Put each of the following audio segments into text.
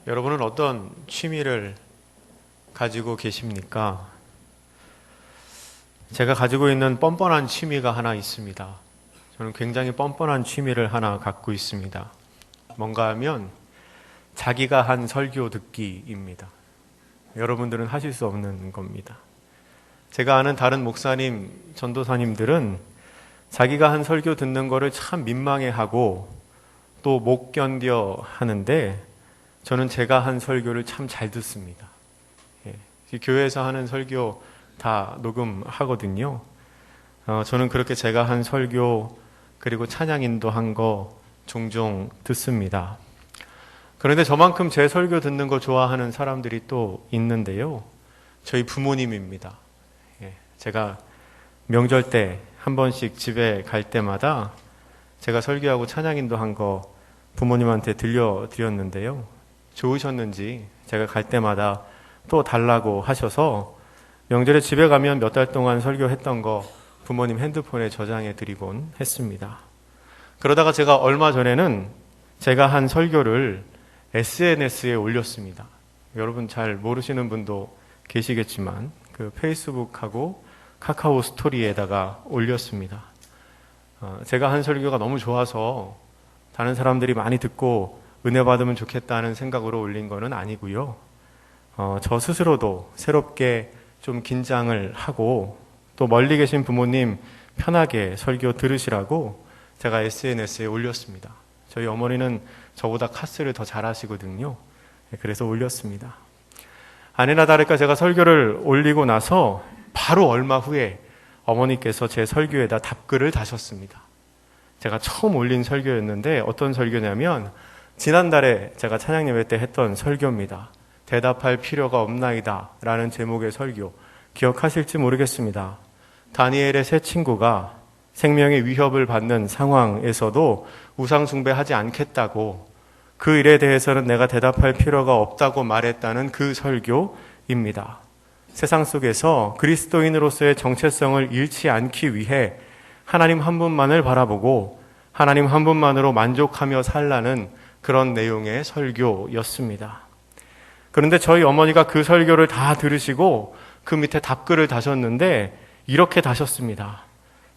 여러분은 어떤 취미를 가지고 계십니까? 제가 가지고 있는 뻔뻔한 취미가 하나 있습니다. 저는 굉장히 뻔뻔한 취미를 하나 갖고 있습니다. 뭔가 하면 자기가 한 설교 듣기입니다. 여러분들은 하실 수 없는 겁니다. 제가 아는 다른 목사님, 전도사님들은 자기가 한 설교 듣는 거를 참 민망해하고 또 못 견뎌 하는데 저는 제가 한 설교를 참 잘 듣습니다. 교회에서 하는 설교 다 녹음하거든요. 저는 그렇게 제가 한 설교 그리고 찬양 인도한 거 종종 듣습니다. 그런데 저만큼 제 설교 듣는 거 좋아하는 사람들이 또 있는데요. 저희 부모님입니다. 제가 명절 때 한 번씩 집에 갈 때마다 제가 설교하고 찬양 인도한 거 부모님한테 들려드렸는데요. 좋으셨는지 제가 갈 때마다 또 달라고 하셔서 명절에 집에 가면 몇 달 동안 설교했던 거 부모님 핸드폰에 저장해 드리곤 했습니다. 그러다가 제가 얼마 전에는 제가 한 설교를 SNS에 올렸습니다. 여러분 잘 모르시는 분도 계시겠지만 그 페이스북하고 카카오 스토리에다가 올렸습니다. 제가 한 설교가 너무 좋아서 다른 사람들이 많이 듣고 은혜 받으면 좋겠다는 생각으로 올린 거는 아니고요. 저 스스로도 새롭게 좀 긴장을 하고 또 멀리 계신 부모님 편하게 설교 들으시라고 제가 SNS에 올렸습니다. 저희 어머니는 저보다 카스를 더 잘하시거든요. 그래서 올렸습니다. 아니나 다를까 제가 설교를 올리고 나서 바로 얼마 후에 어머니께서 제 설교에다 답글을 다셨습니다. 제가 처음 올린 설교였는데 어떤 설교냐면 지난달에 제가 찬양 예배 때 했던 설교입니다. 대답할 필요가 없나이다 라는 제목의 설교 기억하실지 모르겠습니다. 다니엘의 세 친구가 생명의 위협을 받는 상황에서도 우상 숭배하지 않겠다고 그 일에 대해서는 내가 대답할 필요가 없다고 말했다는 그 설교입니다. 세상 속에서 그리스도인으로서의 정체성을 잃지 않기 위해 하나님 한 분만을 바라보고 하나님 한 분만으로 만족하며 살라는 그런 내용의 설교였습니다. 그런데 저희 어머니가 그 설교를 다 들으시고 그 밑에 답글을 다셨는데 이렇게 다셨습니다.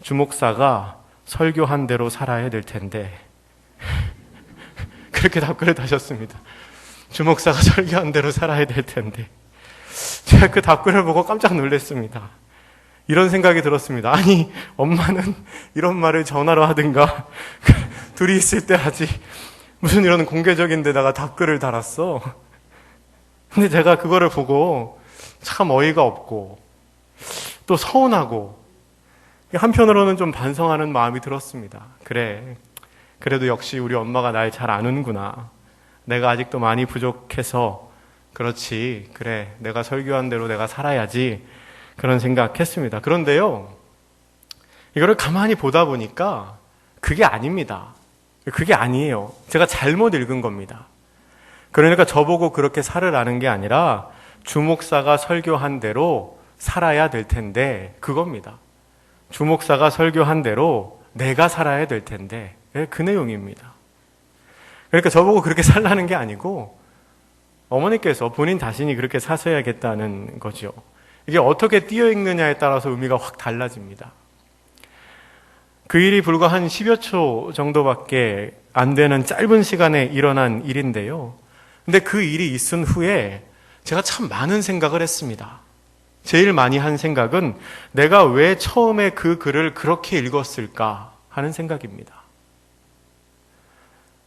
주목사가 설교한 대로 살아야 될 텐데 그렇게 답글을 다셨습니다. 주목사가 설교한 대로 살아야 될 텐데 제가 그 답글을 보고 깜짝 놀랐습니다. 이런 생각이 들었습니다. 아니 엄마는 이런 말을 전화로 하든가 둘이 있을 때 하지 무슨 이런 공개적인 데다가 답글을 달았어. 근데 제가 그거를 보고 참 어이가 없고 또 서운하고 한편으로는 좀 반성하는 마음이 들었습니다. 그래, 그래도 역시 우리 엄마가 날 잘 아는구나. 내가 아직도 많이 부족해서 그렇지. 그래, 내가 설교한 대로 내가 살아야지. 그런 생각했습니다. 그런데요, 이거를 가만히 보다 보니까 그게 아닙니다. 그게 아니에요. 제가 잘못 읽은 겁니다. 그러니까 저보고 그렇게 살으라는 게 아니라 주목사가 설교한 대로 살아야 될 텐데 그겁니다. 주목사가 설교한 대로 내가 살아야 될 텐데 그 내용입니다. 그러니까 저보고 그렇게 살라는 게 아니고 어머니께서 본인 자신이 그렇게 사셔야겠다는 거죠. 이게 어떻게 띄어 읽느냐에 따라서 의미가 확 달라집니다. 그 일이 불과 한 10여 초 정도밖에 안 되는 짧은 시간에 일어난 일인데요. 근데 그 일이 있은 후에 제가 참 많은 생각을 했습니다. 제일 많이 한 생각은 내가 왜 처음에 그 글을 그렇게 읽었을까 하는 생각입니다.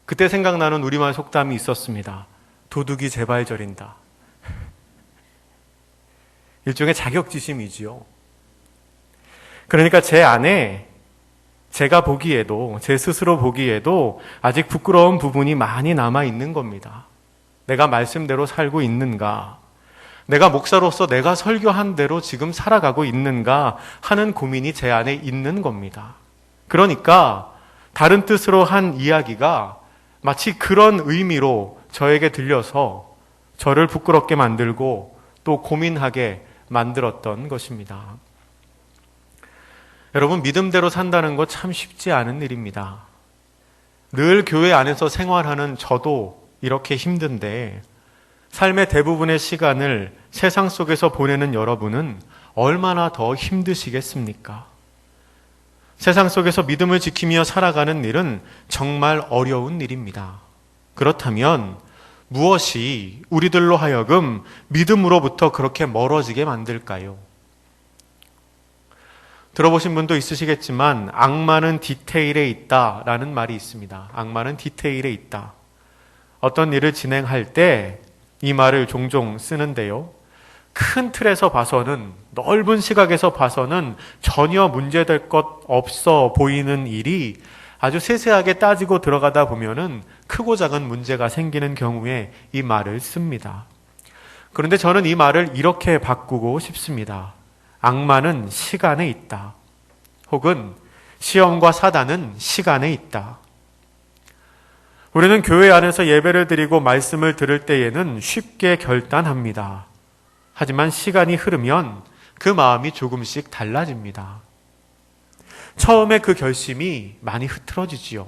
그때 생각나는 우리말 속담이 있었습니다. 도둑이 제발 저린다. 일종의 자격지심이지요. 그러니까 제 안에 제가 보기에도 제 스스로 보기에도 아직 부끄러운 부분이 많이 남아 있는 겁니다. 내가 말씀대로 살고 있는가? 내가 목사로서 내가 설교한 대로 지금 살아가고 있는가 하는 고민이 제 안에 있는 겁니다. 그러니까 다른 뜻으로 한 이야기가 마치 그런 의미로 저에게 들려서 저를 부끄럽게 만들고 또 고민하게 만들었던 것입니다. 여러분, 믿음대로 산다는 거 참 쉽지 않은 일입니다. 늘 교회 안에서 생활하는 저도 이렇게 힘든데 삶의 대부분의 시간을 세상 속에서 보내는 여러분은 얼마나 더 힘드시겠습니까? 세상 속에서 믿음을 지키며 살아가는 일은 정말 어려운 일입니다. 그렇다면 무엇이 우리들로 하여금 믿음으로부터 그렇게 멀어지게 만들까요? 들어보신 분도 있으시겠지만 악마는 디테일에 있다라는 말이 있습니다. 악마는 디테일에 있다. 어떤 일을 진행할 때 이 말을 종종 쓰는데요. 큰 틀에서 봐서는, 넓은 시각에서 봐서는 전혀 문제될 것 없어 보이는 일이 아주 세세하게 따지고 들어가다 보면은 크고 작은 문제가 생기는 경우에 이 말을 씁니다. 그런데 저는 이 말을 이렇게 바꾸고 싶습니다. 악마는 시간에 있다. 혹은 시험과 사단은 시간에 있다. 우리는 교회 안에서 예배를 드리고 말씀을 들을 때에는 쉽게 결단합니다. 하지만 시간이 흐르면 그 마음이 조금씩 달라집니다. 처음에 그 결심이 많이 흐트러지지요.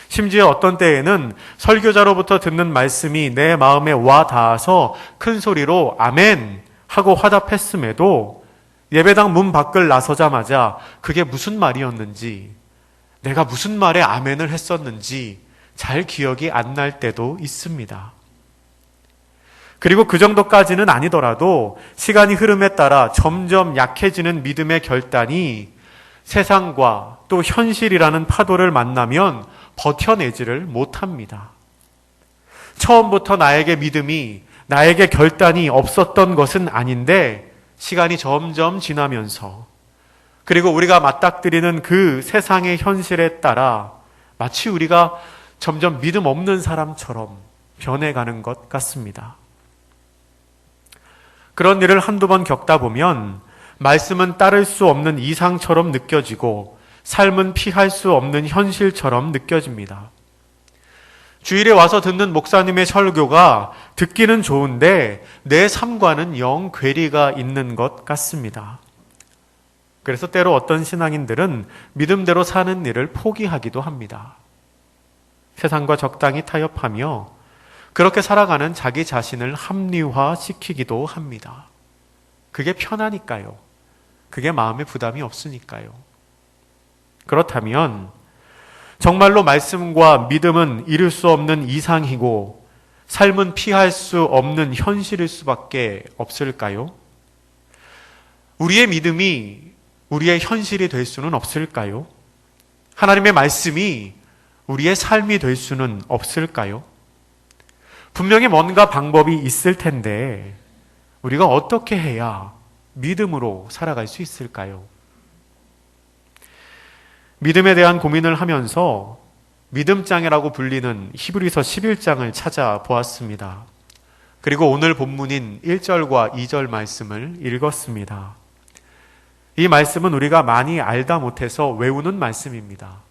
심지어 어떤 때에는 설교자로부터 듣는 말씀이 내 마음에 와 닿아서 큰 소리로 아멘 하고 화답했음에도 예배당 문 밖을 나서자마자 그게 무슨 말이었는지, 내가 무슨 말에 아멘을 했었는지 잘 기억이 안 날 때도 있습니다. 그리고 그 정도까지는 아니더라도 시간이 흐름에 따라 점점 약해지는 믿음의 결단이 세상과 또 현실이라는 파도를 만나면 버텨내지를 못합니다. 처음부터 나에게 믿음이, 나에게 결단이 없었던 것은 아닌데 시간이 점점 지나면서, 그리고 우리가 맞닥뜨리는 그 세상의 현실에 따라 마치 우리가 점점 믿음 없는 사람처럼 변해가는 것 같습니다. 그런 일을 한두 번 겪다 보면 말씀은 따를 수 없는 이상처럼 느껴지고 삶은 피할 수 없는 현실처럼 느껴집니다. 주일에 와서 듣는 목사님의 설교가 듣기는 좋은데 내 삶과는 영 괴리가 있는 것 같습니다. 그래서 때로 어떤 신앙인들은 믿음대로 사는 일을 포기하기도 합니다. 세상과 적당히 타협하며 그렇게 살아가는 자기 자신을 합리화시키기도 합니다. 그게 편하니까요. 그게 마음에 부담이 없으니까요. 그렇다면 정말로 말씀과 믿음은 이룰 수 없는 이상이고 삶은 피할 수 없는 현실일 수밖에 없을까요? 우리의 믿음이 우리의 현실이 될 수는 없을까요? 하나님의 말씀이 우리의 삶이 될 수는 없을까요? 분명히 뭔가 방법이 있을 텐데 우리가 어떻게 해야 믿음으로 살아갈 수 있을까요? 믿음에 대한 고민을 하면서 믿음장이라고 불리는 히브리서 11장을 찾아보았습니다. 그리고 오늘 본문인 1절과 2절 말씀을 읽었습니다. 이 말씀은 우리가 많이 알다 못해서 외우는 말씀입니다.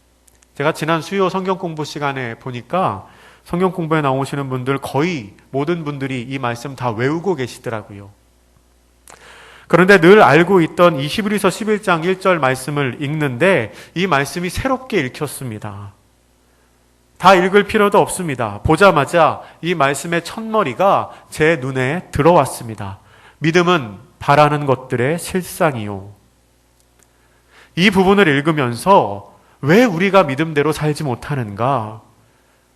제가 지난 수요 성경 공부 시간에 보니까 성경 공부에 나오시는 분들 거의 모든 분들이 이 말씀 다 외우고 계시더라고요. 그런데 늘 알고 있던 이 히브리서 11장 1절 말씀을 읽는데 이 말씀이 새롭게 읽혔습니다. 다 읽을 필요도 없습니다. 보자마자 이 말씀의 첫머리가 제 눈에 들어왔습니다. 믿음은 바라는 것들의 실상이요. 이 부분을 읽으면서 왜 우리가 믿음대로 살지 못하는가?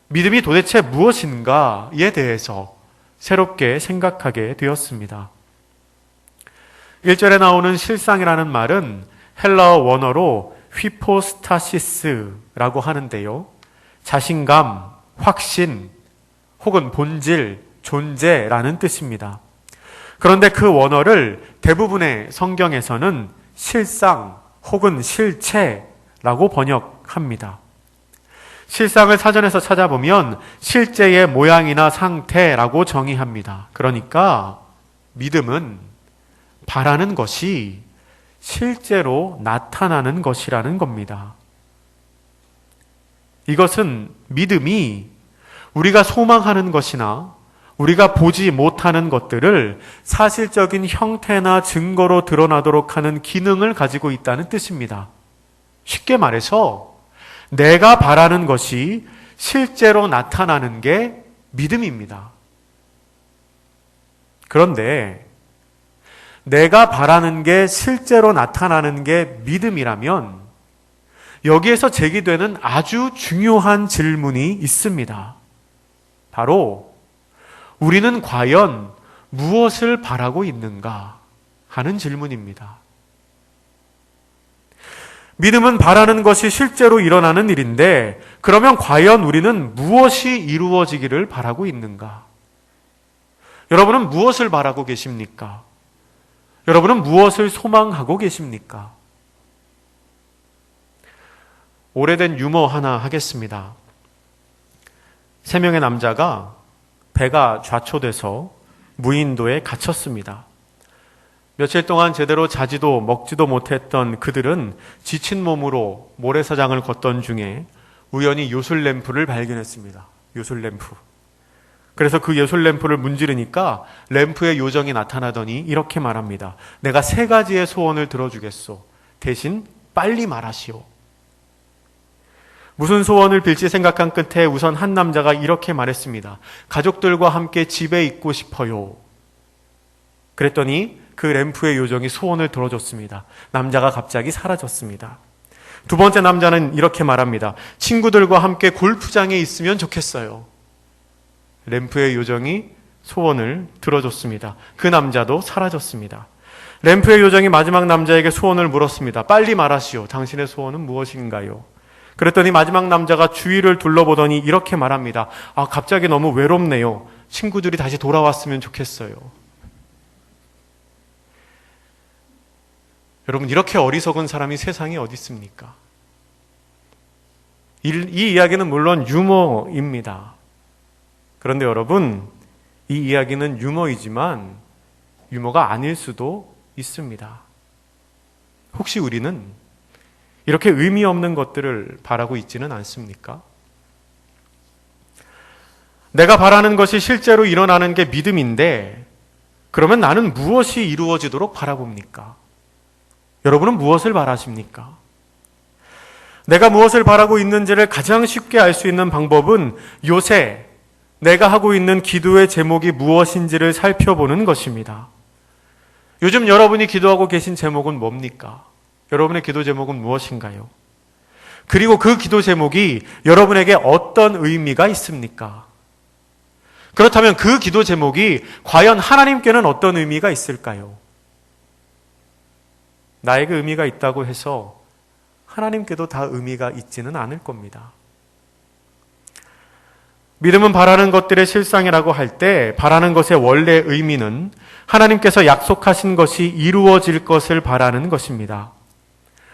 믿음이 도대체 무엇인가에 대해서 새롭게 생각하게 되었습니다. 1절에 나오는 실상이라는 말은 헬라어 원어로 휘포스타시스라고 하는데요. 자신감, 확신, 혹은 본질, 존재라는 뜻입니다. 그런데 그 원어를 대부분의 성경에서는 실상 혹은 실체라고 번역합니다. 실상을 사전에서 찾아보면 실제의 모양이나 상태라고 정의합니다. 그러니까 믿음은 바라는 것이 실제로 나타나는 것이라는 겁니다. 이것은 믿음이 우리가 소망하는 것이나 우리가 보지 못하는 것들을 사실적인 형태나 증거로 드러나도록 하는 기능을 가지고 있다는 뜻입니다. 쉽게 말해서 내가 바라는 것이 실제로 나타나는 게 믿음입니다. 그런데 내가 바라는 게 실제로 나타나는 게 믿음이라면 여기에서 제기되는 아주 중요한 질문이 있습니다. 바로 우리는 과연 무엇을 바라고 있는가 하는 질문입니다. 믿음은 바라는 것이 실제로 일어나는 일인데 그러면 과연 우리는 무엇이 이루어지기를 바라고 있는가? 여러분은 무엇을 바라고 계십니까? 여러분은 무엇을 소망하고 계십니까? 오래된 유머 하나 하겠습니다. 3명의 남자가 배가 좌초돼서 무인도에 갇혔습니다. 며칠 동안 제대로 자지도 먹지도 못했던 그들은 지친 몸으로 모래사장을 걷던 중에 우연히 요술램프를 발견했습니다. 요술램프. 그래서 그 요술램프를 문지르니까 램프의 요정이 나타나더니 이렇게 말합니다. 내가 3가지의 소원을 들어주겠소. 대신 빨리 말하시오. 무슨 소원을 빌지 생각한 끝에 우선 한 남자가 이렇게 말했습니다. 가족들과 함께 집에 있고 싶어요. 그랬더니 그 램프의 요정이 소원을 들어줬습니다. 남자가 갑자기 사라졌습니다. 2번째 남자는 이렇게 말합니다. 친구들과 함께 골프장에 있으면 좋겠어요. 램프의 요정이 소원을 들어줬습니다. 그 남자도 사라졌습니다. 램프의 요정이 마지막 남자에게 소원을 물었습니다. 빨리 말하시오. 당신의 소원은 무엇인가요? 그랬더니 마지막 남자가 주위를 둘러보더니 이렇게 말합니다. 갑자기 너무 외롭네요. 친구들이 다시 돌아왔으면 좋겠어요. 여러분, 이렇게 어리석은 사람이 세상에 어디 있습니까? 이 이야기는 물론 유머입니다. 그런데 여러분, 이 이야기는 유머이지만 유머가 아닐 수도 있습니다. 혹시 우리는 이렇게 의미 없는 것들을 바라고 있지는 않습니까? 내가 바라는 것이 실제로 일어나는 게 믿음인데 그러면 나는 무엇이 이루어지도록 바라봅니까? 여러분은 무엇을 바라십니까? 내가 무엇을 바라고 있는지를 가장 쉽게 알 수 있는 방법은 요새 내가 하고 있는 기도의 제목이 무엇인지를 살펴보는 것입니다. 요즘 여러분이 기도하고 계신 제목은 뭡니까? 여러분의 기도 제목은 무엇인가요? 그리고 그 기도 제목이 여러분에게 어떤 의미가 있습니까? 그렇다면 그 기도 제목이 과연 하나님께는 어떤 의미가 있을까요? 나에게 의미가 있다고 해서 하나님께도 다 의미가 있지는 않을 겁니다. 믿음은 바라는 것들의 실상이라고 할 때 바라는 것의 원래 의미는 하나님께서 약속하신 것이 이루어질 것을 바라는 것입니다.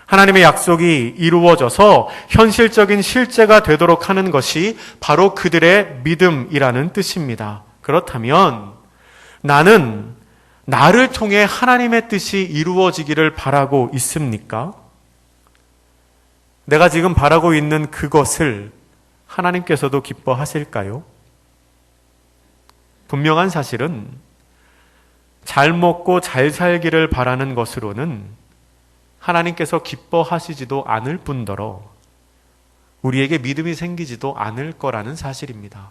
하나님의 약속이 이루어져서 현실적인 실제가 되도록 하는 것이 바로 그들의 믿음이라는 뜻입니다. 그렇다면 나는 나를 통해 하나님의 뜻이 이루어지기를 바라고 있습니까? 내가 지금 바라고 있는 그것을 하나님께서도 기뻐하실까요? 분명한 사실은 잘 먹고 잘 살기를 바라는 것으로는 하나님께서 기뻐하시지도 않을 뿐더러 우리에게 믿음이 생기지도 않을 거라는 사실입니다.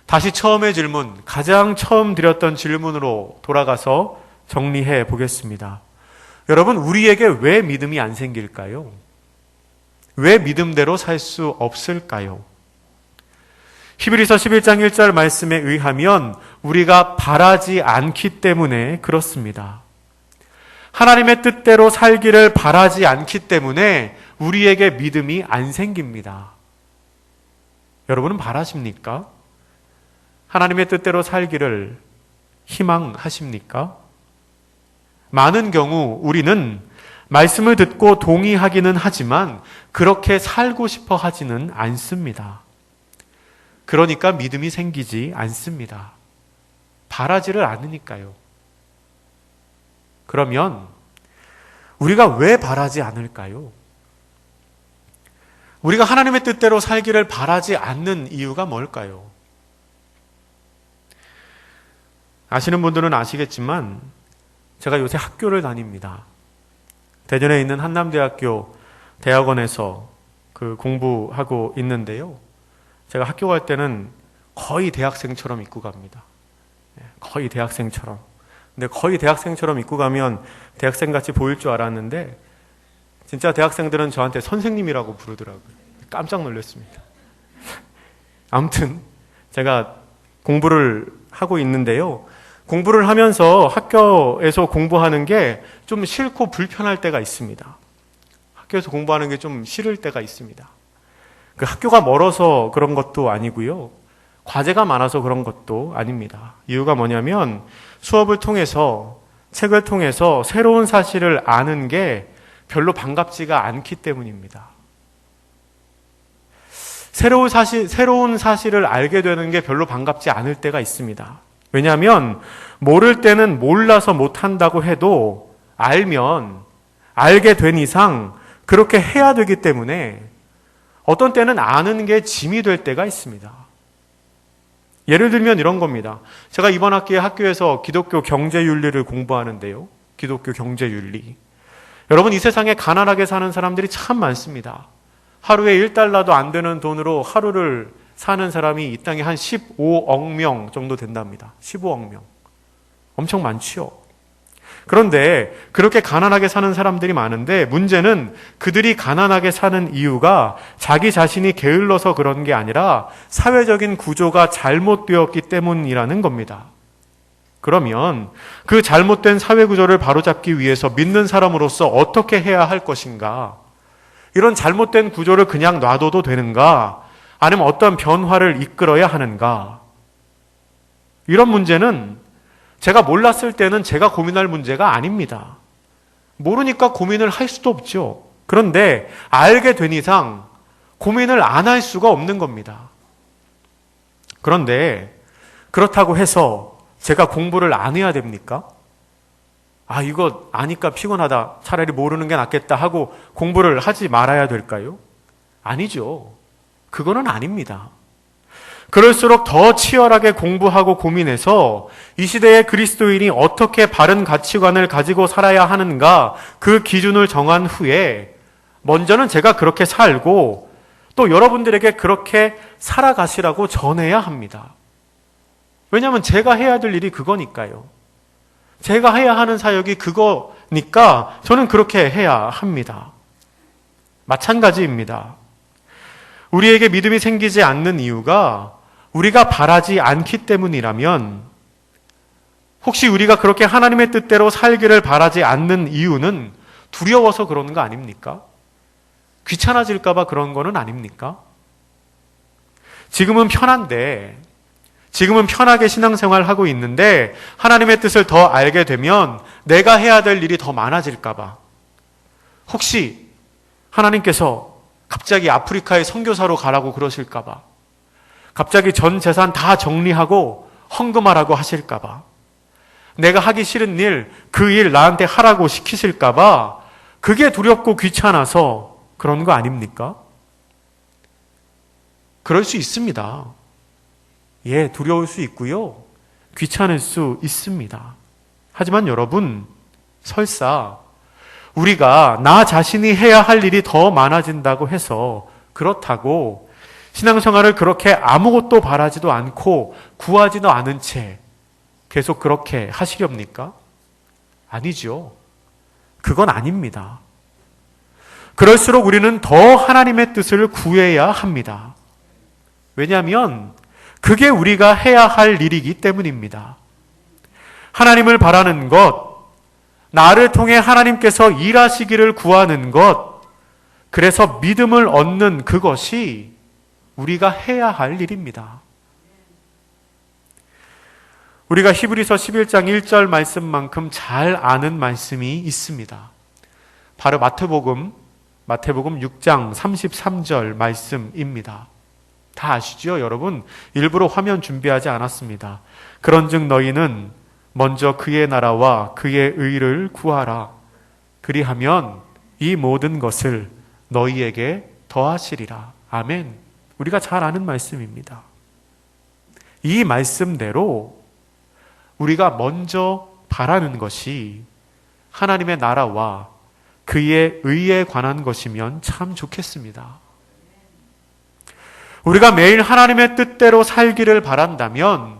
다시 처음의 질문, 가장 처음 드렸던 질문으로 돌아가서 정리해 보겠습니다. 여러분, 우리에게 왜 믿음이 안 생길까요? 왜 믿음대로 살 수 없을까요? 히브리서 11장 1절 말씀에 의하면 우리가 바라지 않기 때문에 그렇습니다. 하나님의 뜻대로 살기를 바라지 않기 때문에 우리에게 믿음이 안 생깁니다. 여러분은 바라십니까? 하나님의 뜻대로 살기를 희망하십니까? 많은 경우 우리는 말씀을 듣고 동의하기는 하지만 그렇게 살고 싶어 하지는 않습니다. 그러니까 믿음이 생기지 않습니다. 바라지를 않으니까요. 그러면 우리가 왜 바라지 않을까요? 우리가 하나님의 뜻대로 살기를 바라지 않는 이유가 뭘까요? 아시는 분들은 아시겠지만 제가 요새 학교를 다닙니다. 대전에 있는 한남대학교 대학원에서 공부하고 있는데요. 제가 학교 갈 때는 거의 대학생처럼 입고 갑니다. 거의 대학생처럼. 근데 거의 대학생처럼 입고 가면 대학생같이 보일 줄 알았는데 진짜 대학생들은 저한테 선생님이라고 부르더라고요. 깜짝 놀랐습니다. 아무튼 제가 공부를 하고 있는데요. 공부를 하면서 학교에서 공부하는 게 좀 싫고 불편할 때가 있습니다. 학교에서 공부하는 게 좀 싫을 때가 있습니다. 그 학교가 멀어서 그런 것도 아니고요. 과제가 많아서 그런 것도 아닙니다. 이유가 뭐냐면 수업을 통해서, 책을 통해서 새로운 사실을 아는 게 별로 반갑지가 않기 때문입니다. 새로운 사실을 알게 되는 게 별로 반갑지 않을 때가 있습니다. 왜냐하면 모를 때는 몰라서 못한다고 해도 알면 알게 된 이상 그렇게 해야 되기 때문에 어떤 때는 아는 게 짐이 될 때가 있습니다. 예를 들면 이런 겁니다. 제가 이번 학기에 학교에서 기독교 경제윤리를 공부하는데요. 기독교 경제윤리. 여러분, 이 세상에 가난하게 사는 사람들이 참 많습니다. 하루에 1달러도 안 되는 돈으로 하루를 사는 사람이 이 땅에 한 15억 명 정도 된답니다. 15억 명. 엄청 많지요. 그런데 그렇게 가난하게 사는 사람들이 많은데 문제는 그들이 가난하게 사는 이유가 자기 자신이 게을러서 그런 게 아니라 사회적인 구조가 잘못되었기 때문이라는 겁니다. 그러면 그 잘못된 사회 구조를 바로잡기 위해서 믿는 사람으로서 어떻게 해야 할 것인가? 이런 잘못된 구조를 그냥 놔둬도 되는가? 아니면 어떤 변화를 이끌어야 하는가? 이런 문제는 제가 몰랐을 때는 제가 고민할 문제가 아닙니다. 모르니까 고민을 할 수도 없죠. 그런데 알게 된 이상 고민을 안 할 수가 없는 겁니다. 그런데 그렇다고 해서 제가 공부를 안 해야 됩니까? 아, 이거 아니까 피곤하다. 차라리 모르는 게 낫겠다 하고 공부를 하지 말아야 될까요? 아니죠. 그거는 아닙니다. 그럴수록 더 치열하게 공부하고 고민해서 이 시대의 그리스도인이 어떻게 바른 가치관을 가지고 살아야 하는가 그 기준을 정한 후에 먼저는 제가 그렇게 살고 또 여러분들에게 그렇게 살아가시라고 전해야 합니다. 왜냐하면 제가 해야 될 일이 그거니까요. 제가 해야 하는 사역이 그거니까 저는 그렇게 해야 합니다. 마찬가지입니다. 우리에게 믿음이 생기지 않는 이유가 우리가 바라지 않기 때문이라면 혹시 우리가 그렇게 하나님의 뜻대로 살기를 바라지 않는 이유는 두려워서 그러는 거 아닙니까? 귀찮아질까 봐 그런 거는 아닙니까? 지금은 편한데, 지금은 편하게 신앙생활 하고 있는데 하나님의 뜻을 더 알게 되면 내가 해야 될 일이 더 많아질까 봐. 혹시 하나님께서 갑자기 아프리카에 선교사로 가라고 그러실까 봐. 갑자기 전 재산 다 정리하고 헌금하라고 하실까 봐. 내가 하기 싫은 일, 그 일 나한테 하라고 시키실까 봐. 그게 두렵고 귀찮아서 그런 거 아닙니까? 그럴 수 있습니다. 예, 두려울 수 있고요. 귀찮을 수 있습니다. 하지만 여러분, 설사 우리가 나 자신이 해야 할 일이 더 많아진다고 해서 그렇다고 신앙생활을 그렇게 아무것도 바라지도 않고 구하지도 않은 채 계속 그렇게 하시렵니까? 아니죠. 그건 아닙니다. 그럴수록 우리는 더 하나님의 뜻을 구해야 합니다. 왜냐하면 그게 우리가 해야 할 일이기 때문입니다. 하나님을 바라는 것, 나를 통해 하나님께서 일하시기를 구하는 것, 그래서 믿음을 얻는 그것이 우리가 해야 할 일입니다. 우리가 히브리서 11장 1절 말씀만큼 잘 아는 말씀이 있습니다. 바로 마태복음 6장 33절 말씀입니다. 다 아시죠, 여러분? 일부러 화면 준비하지 않았습니다. 그런즉 너희는 먼저 그의 나라와 그의 의를 구하라. 그리하면 이 모든 것을 너희에게 더하시리라. 아멘. 우리가 잘 아는 말씀입니다. 이 말씀대로 우리가 먼저 바라는 것이 하나님의 나라와 그의 의에 관한 것이면 참 좋겠습니다. 우리가 매일 하나님의 뜻대로 살기를 바란다면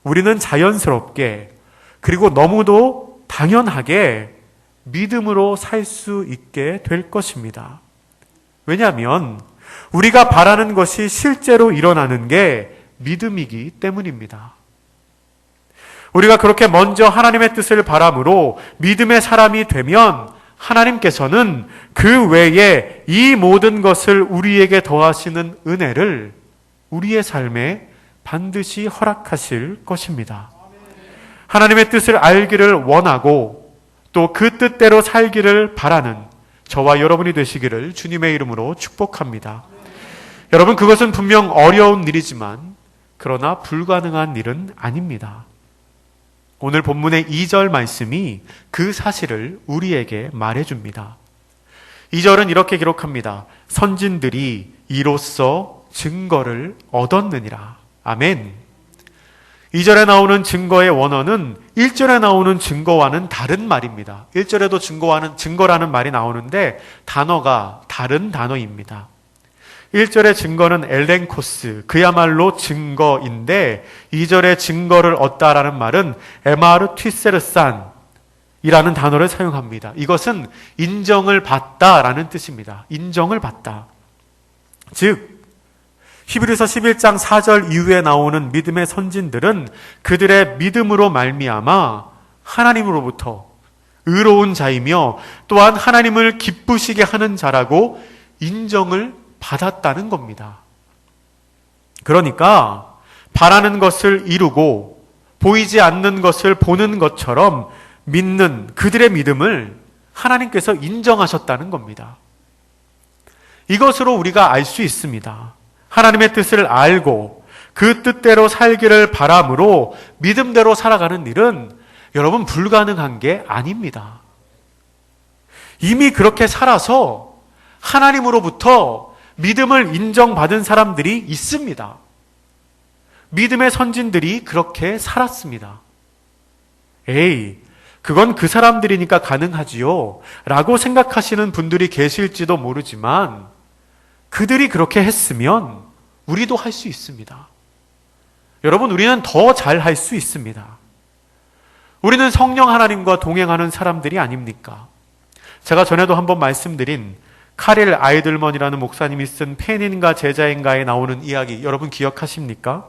우리는 자연스럽게 그리고 너무도 당연하게 믿음으로 살 수 있게 될 것입니다. 왜냐하면 우리가 바라는 것이 실제로 일어나는 게 믿음이기 때문입니다. 우리가 그렇게 먼저 하나님의 뜻을 바람으로 믿음의 사람이 되면 하나님께서는 그 외에 이 모든 것을 우리에게 더하시는 은혜를 우리의 삶에 반드시 허락하실 것입니다. 하나님의 뜻을 알기를 원하고 또 그 뜻대로 살기를 바라는 저와 여러분이 되시기를 주님의 이름으로 축복합니다. 여러분, 그것은 분명 어려운 일이지만 그러나 불가능한 일은 아닙니다. 오늘 본문의 2절 말씀이 그 사실을 우리에게 말해줍니다. 2절은 이렇게 기록합니다. 선진들이 이로써 증거를 얻었느니라. 아멘. 2절에 나오는 증거의 원어는 1절에 나오는 증거와는 다른 말입니다. 1절에도 증거라는 말이 나오는데 단어가 다른 단어입니다. 1절의 증거는 엘렌코스, 그야말로 증거인데 2절의 증거를 얻다라는 말은 에마르튀세르산 이라는 단어를 사용합니다. 이것은 인정을 받다라는 뜻입니다. 인정을 받다. 즉 히브리서 11장 4절 이후에 나오는 믿음의 선진들은 그들의 믿음으로 말미암아 하나님으로부터 의로운 자이며 또한 하나님을 기쁘시게 하는 자라고 인정을 받았다는 겁니다. 그러니까 바라는 것을 이루고 보이지 않는 것을 보는 것처럼 믿는 그들의 믿음을 하나님께서 인정하셨다는 겁니다. 이것으로 우리가 알 수 있습니다. 하나님의 뜻을 알고 그 뜻대로 살기를 바람으로 믿음대로 살아가는 일은 여러분 불가능한 게 아닙니다. 이미 그렇게 살아서 하나님으로부터 믿음을 인정받은 사람들이 있습니다. 믿음의 선진들이 그렇게 살았습니다. 에이, 그건 그 사람들이니까 가능하지요 라고 생각하시는 분들이 계실지도 모르지만 그들이 그렇게 했으면 우리도 할 수 있습니다. 여러분, 우리는 더 잘 할 수 있습니다. 우리는 성령 하나님과 동행하는 사람들이 아닙니까? 제가 전에도 한번 말씀드린 카릴 아이들먼이라는 목사님이 쓴 팬인가 제자인가에 나오는 이야기 여러분 기억하십니까?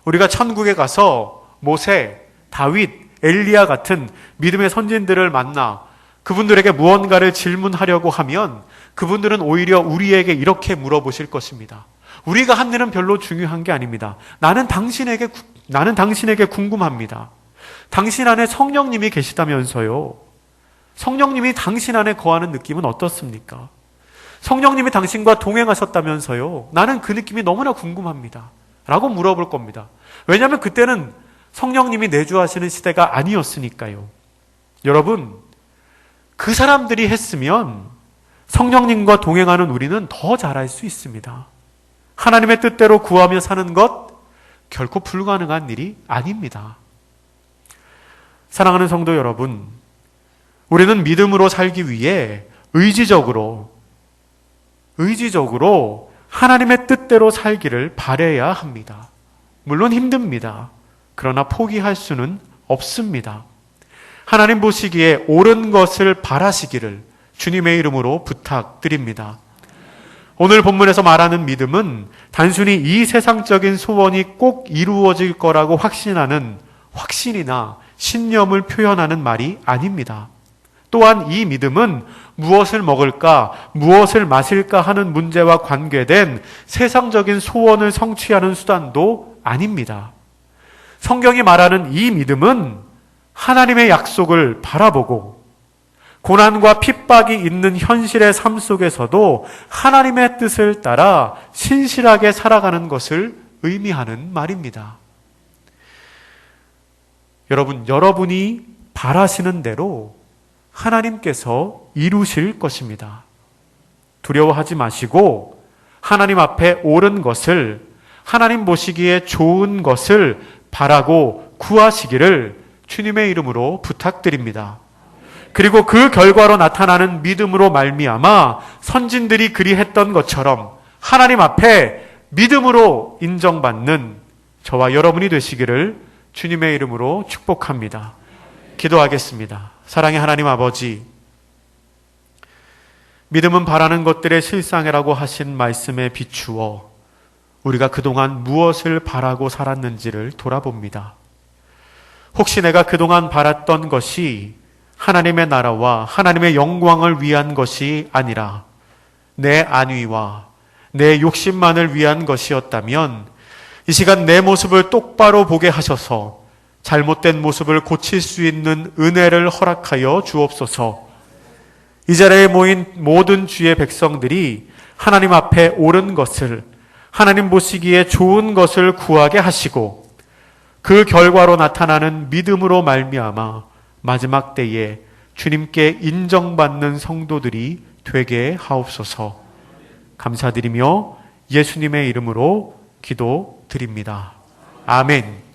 우리가 천국에 가서 모세, 다윗, 엘리야 같은 믿음의 선진들을 만나 그분들에게 무언가를 질문하려고 하면 그분들은 오히려 우리에게 이렇게 물어보실 것입니다. 우리가 한 일은 별로 중요한 게 아닙니다. 나는 당신에게 궁금합니다. 당신 안에 성령님이 계시다면서요. 성령님이 당신 안에 거하는 느낌은 어떻습니까? 성령님이 당신과 동행하셨다면서요. 나는 그 느낌이 너무나 궁금합니다. 라고 물어볼 겁니다. 왜냐하면 그때는 성령님이 내주하시는 시대가 아니었으니까요. 여러분, 그 사람들이 했으면 성령님과 동행하는 우리는 더 잘할 수 있습니다. 하나님의 뜻대로 구하며 사는 것 결코 불가능한 일이 아닙니다. 사랑하는 성도 여러분, 우리는 믿음으로 살기 위해 의지적으로 하나님의 뜻대로 살기를 바라야 합니다. 물론 힘듭니다. 그러나 포기할 수는 없습니다. 하나님 보시기에 옳은 것을 바라시기를 주님의 이름으로 부탁드립니다. 오늘 본문에서 말하는 믿음은 단순히 이 세상적인 소원이 꼭 이루어질 거라고 확신하는 확신이나 신념을 표현하는 말이 아닙니다. 또한 이 믿음은 무엇을 먹을까, 무엇을 마실까 하는 문제와 관계된 세상적인 소원을 성취하는 수단도 아닙니다. 성경이 말하는 이 믿음은 하나님의 약속을 바라보고 고난과 핍박이 있는 현실의 삶 속에서도 하나님의 뜻을 따라 신실하게 살아가는 것을 의미하는 말입니다. 여러분이 바라시는 대로 하나님께서 이루실 것입니다. 두려워하지 마시고 하나님 앞에 옳은 것을, 하나님 보시기에 좋은 것을 바라고 구하시기를 주님의 이름으로 부탁드립니다. 그리고 그 결과로 나타나는 믿음으로 말미암아 선진들이 그리했던 것처럼 하나님 앞에 믿음으로 인정받는 저와 여러분이 되시기를 주님의 이름으로 축복합니다. 기도하겠습니다. 사랑의 하나님 아버지, 믿음은 바라는 것들의 실상이라고 하신 말씀에 비추어 우리가 그동안 무엇을 바라고 살았는지를 돌아봅니다. 혹시 내가 그동안 바랐던 것이 하나님의 나라와 하나님의 영광을 위한 것이 아니라 내 안위와 내 욕심만을 위한 것이었다면 이 시간 내 모습을 똑바로 보게 하셔서 잘못된 모습을 고칠 수 있는 은혜를 허락하여 주옵소서. 이 자리에 모인 모든 주의 백성들이 하나님 앞에 옳은 것을, 하나님 보시기에 좋은 것을 구하게 하시고 그 결과로 나타나는 믿음으로 말미암아 마지막 때에 주님께 인정받는 성도들이 되게 하옵소서. 감사드리며 예수님의 이름으로 기도드립니다. 아멘.